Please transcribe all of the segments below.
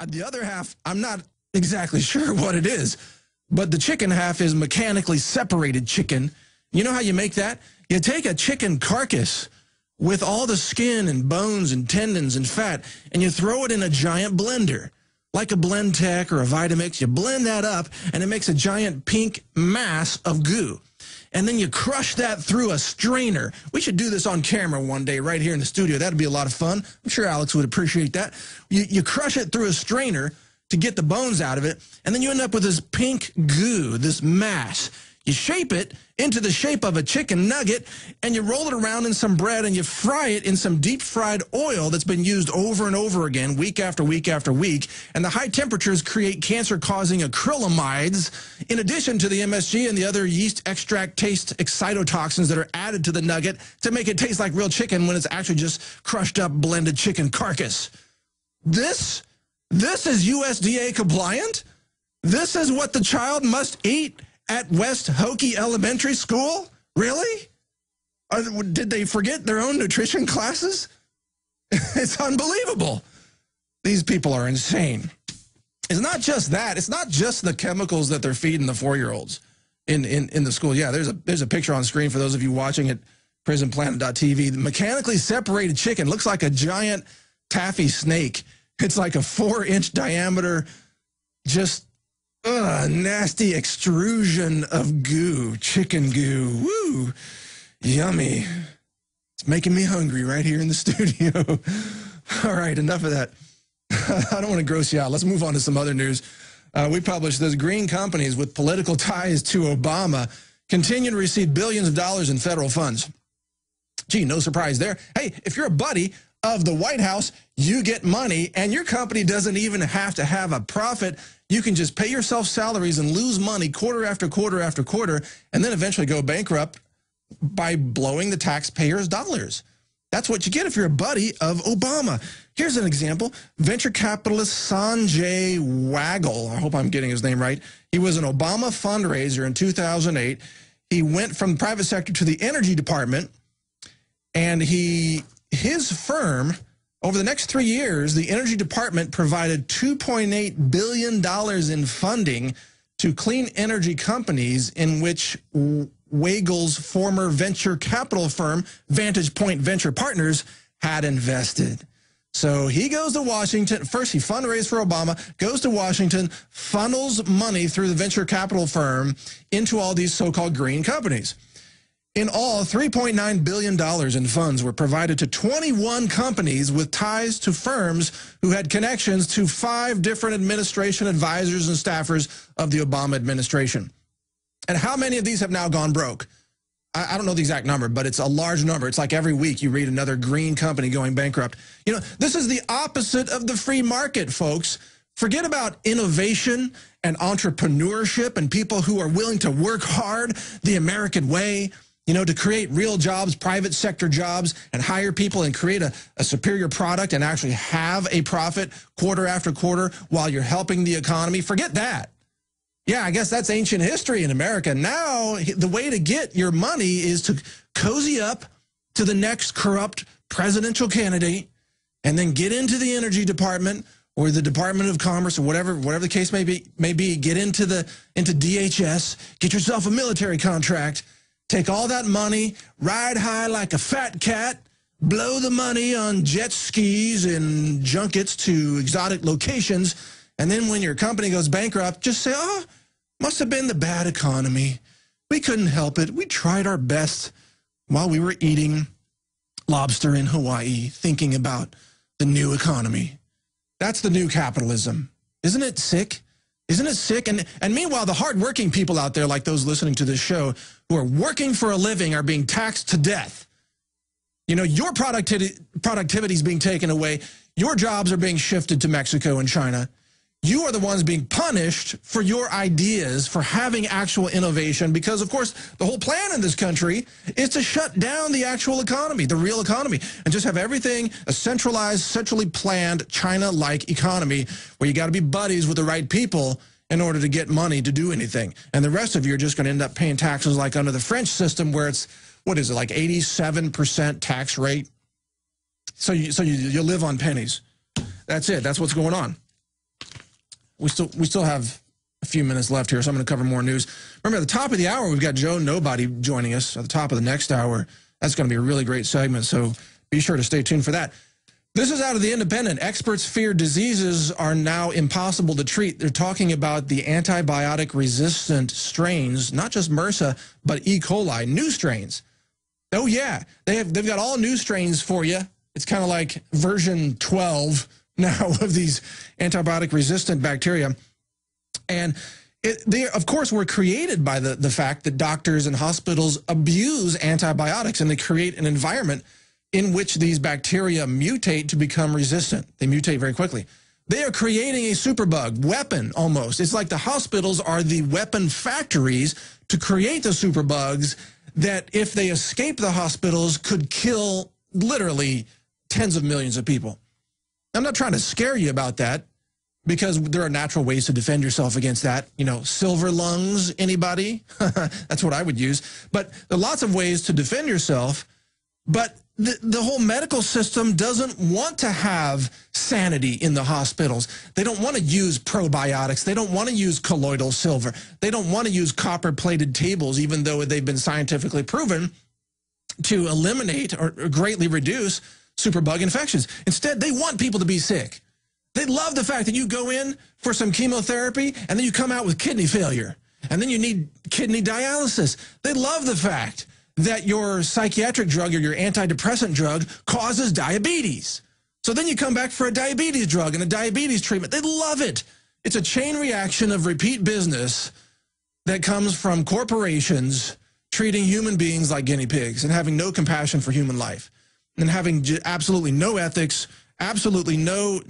The other half, I'm not exactly sure what it is, but the chicken half is mechanically separated chicken. You know how you make that? You take a chicken carcass with all the skin and bones and tendons and fat, and you throw it in a giant blender, like a Blendtec or a Vitamix. You blend that up, and it makes a giant pink mass of goo. And then you crush that through a strainer. We should do this on camera one day right here in the studio. That'd be a lot of fun. I'm sure Alex would appreciate that. You crush it through a strainer to get the bones out of it, and then you end up with this pink goo, this mass. You shape it into the shape of a chicken nugget, and you roll it around in some bread, and you fry it in some deep-fried oil that's been used over and over again, week after week after week. And the high temperatures create cancer-causing acrylamides, in addition to the MSG and the other yeast extract taste excitotoxins that are added to the nugget to make it taste like real chicken when it's actually just crushed up, blended chicken carcass. This is USDA compliant? This is what the child must eat at West Hokie Elementary School? Really? Did they forget their own nutrition classes? It's unbelievable. These people are insane. It's not just that. It's not just the chemicals that they're feeding the 4-year-olds in the school. Yeah, there's a picture on screen for those of you watching at prisonplanet.tv. The mechanically separated chicken looks like a giant taffy snake. It's like a 4-inch diameter, just nasty extrusion of goo, chicken goo. Woo, yummy. It's making me hungry right here in the studio. All right, enough of that. I don't want to gross you out. Let's move on to some other news. We published those green companies with political ties to Obama continue to receive billions of dollars in federal funds. Gee, no surprise there. Hey, if you're a buddy of the White House, you get money, and your company doesn't even have to have a profit. You can just pay yourself salaries and lose money quarter after quarter after quarter, and then eventually go bankrupt by blowing the taxpayers' dollars. That's what you get if you're a buddy of Obama. Here's an example. Venture capitalist Sanjay Waggle, I hope I'm getting his name right. He was an Obama fundraiser in 2008. He went from the private sector to the Energy Department, and his firm, over the next 3 years, the Energy Department provided $2.8 billion in funding to clean energy companies in which Waggle's former venture capital firm, Vantage Point Venture Partners, had invested. So he goes to Washington. First, he fundraised for Obama, goes to Washington, funnels money through the venture capital firm into all these so-called green companies. In all, $3.9 billion in funds were provided to 21 companies with ties to firms who had connections to 5 different administration advisors and staffers of the Obama administration. And how many of these have now gone broke? I don't know the exact number, but it's a large number. It's like every week you read another green company going bankrupt. You know, this is the opposite of the free market, folks. Forget about innovation and entrepreneurship and people who are willing to work hard the American way, you know, to create real jobs, private sector jobs, and hire people and create a superior product and actually have a profit quarter after quarter while you're helping the economy. Forget that. Yeah, I guess that's ancient history in America. Now, the way to get your money is to cozy up to the next corrupt presidential candidate and then get into the Energy Department or the Department of Commerce or whatever the case may be, get into DHS, get yourself a military contract, take all that money, ride high like a fat cat, blow the money on jet skis and junkets to exotic locations, and then when your company goes bankrupt, just say, oh, must have been the bad economy. We couldn't help it. We tried our best while we were eating lobster in Hawaii, thinking about the new economy. That's the new capitalism. Isn't it sick? Isn't it sick? And meanwhile, the hardworking people out there, like those listening to this show, who are working for a living are being taxed to death. You know, your productivity is being taken away. Your jobs are being shifted to Mexico and China. You are the ones being punished for your ideas, for having actual innovation, because, of course, the whole plan in this country is to shut down the actual economy, the real economy, and just have everything a centralized, centrally planned, China-like economy where you got to be buddies with the right people in order to get money to do anything. And the rest of you are just going to end up paying taxes like under the French system where it's, what is it, like 87% tax rate? So you live on pennies. That's it. That's what's going on. we still have a few minutes left here, so I'm going to cover more news. Remember, at the top of the hour, we've got Joe Nobody joining us. At the top of the next hour, that's going to be a really great segment, so be sure to stay tuned for that. This is out of The Independent. Experts fear diseases are now impossible to treat. They're talking about the antibiotic-resistant strains, not just MRSA, but E. coli, new strains. Oh, yeah, they've got all new strains for you. It's kind of like version 12 now of these antibiotic-resistant bacteria. And they, of course, were created by the fact that doctors and hospitals abuse antibiotics, and they create an environment in which these bacteria mutate to become resistant. They mutate very quickly. They are creating a superbug weapon almost. It's like the hospitals are the weapon factories to create the superbugs that, if they escape the hospitals, could kill literally tens of millions of people. I'm not trying to scare you about that, because there are natural ways to defend yourself against that. You know, silver lungs, anybody? That's what I would use. But there are lots of ways to defend yourself, but the whole medical system doesn't want to have sanity in the hospitals. They don't want to use probiotics. They don't want to use colloidal silver. They don't want to use copper-plated tables, even though they've been scientifically proven to eliminate or greatly reduce superbug infections. Instead, they want people to be sick. They love the fact that you go in for some chemotherapy and then you come out with kidney failure, and then you need kidney dialysis. They love the fact that your psychiatric drug or your antidepressant drug causes diabetes. So then you come back for a diabetes drug and a diabetes treatment. They love it. It's a chain reaction of repeat business that comes from corporations treating human beings like guinea pigs and having no compassion for human life, and having absolutely no ethics, absolutely no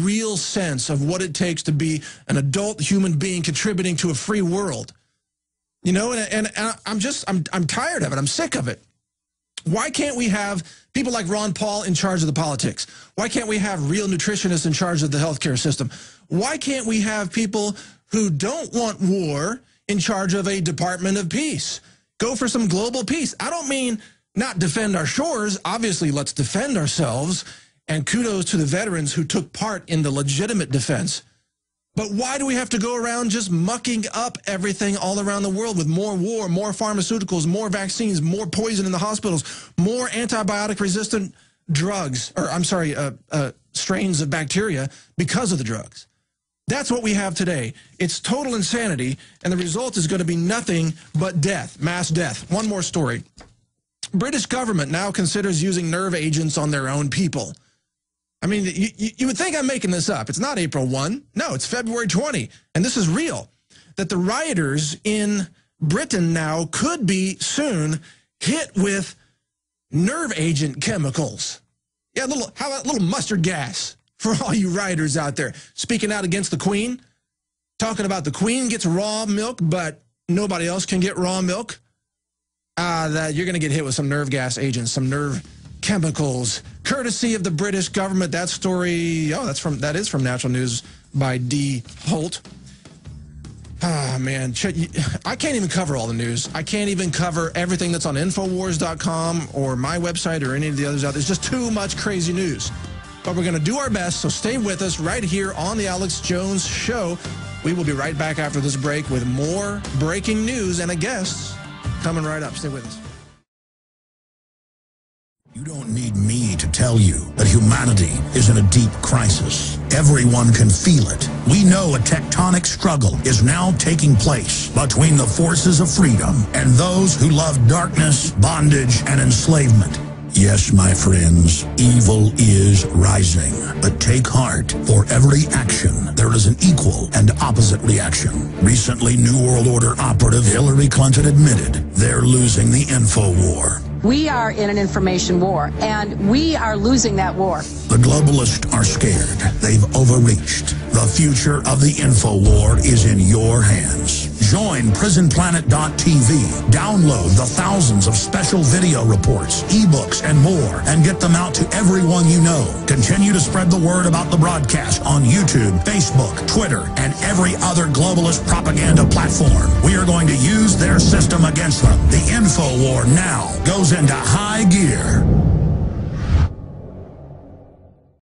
real sense of what it takes to be an adult human being contributing to a free world. You know, and I'm tired of it. I'm sick of it. Why can't we have people like Ron Paul in charge of the politics? Why can't we have real nutritionists in charge of the healthcare system? Why can't we have people who don't want war in charge of a Department of Peace? Go for some global peace. I don't mean not defend our shores. Obviously, let's defend ourselves. And kudos to the veterans who took part in the legitimate defense. But why do we have to go around just mucking up everything all around the world with more war, more pharmaceuticals, more vaccines, more poison in the hospitals, more antibiotic-resistant drugs, or I'm sorry, strains of bacteria because of the drugs? That's what we have today. It's total insanity, and the result is going to be nothing but death, mass death. One more story. British government now considers using nerve agents on their own people. I mean, you would think I'm making this up. It's not April 1. No, it's February 20. And this is real. That the rioters in Britain now could be soon hit with nerve agent chemicals. Yeah, how about a little mustard gas for all you rioters out there speaking out against the Queen? Talking about the Queen gets raw milk, but nobody else can get raw milk? That you're going to get hit with some nerve gas agents, some nerve chemicals, courtesy of the British government. That story, that is from Natural News by D. Holt. Ah, man, I can't even cover all the news. I can't even cover everything that's on Infowars.com or my website or any of the others out there. There's just too much crazy news. But we're going to do our best, so stay with us right here on The Alex Jones Show. We will be right back after this break with more breaking news and a guest coming right up. Stay with us. You don't need me to tell you that humanity is in a deep crisis. Everyone can feel it. We know a tectonic struggle is now taking place between the forces of freedom and those who love darkness, bondage, and enslavement. Yes, my friends, evil is rising. But take heart. For every action, there is an equal and opposite reaction. Recently, New World Order operative Hillary Clinton admitted they're losing the info war. We are in an information war, and we are losing that war. The globalists are scared. They've overreached. The future of the info war is in your hands. Join PrisonPlanet.tv. Download the thousands of special video reports, ebooks, and more, and get them out to everyone you know. Continue to spread the word about the broadcast on YouTube, Facebook, Twitter, and every other globalist propaganda platform. We are going to use their system against them. The info war now goes into high gear.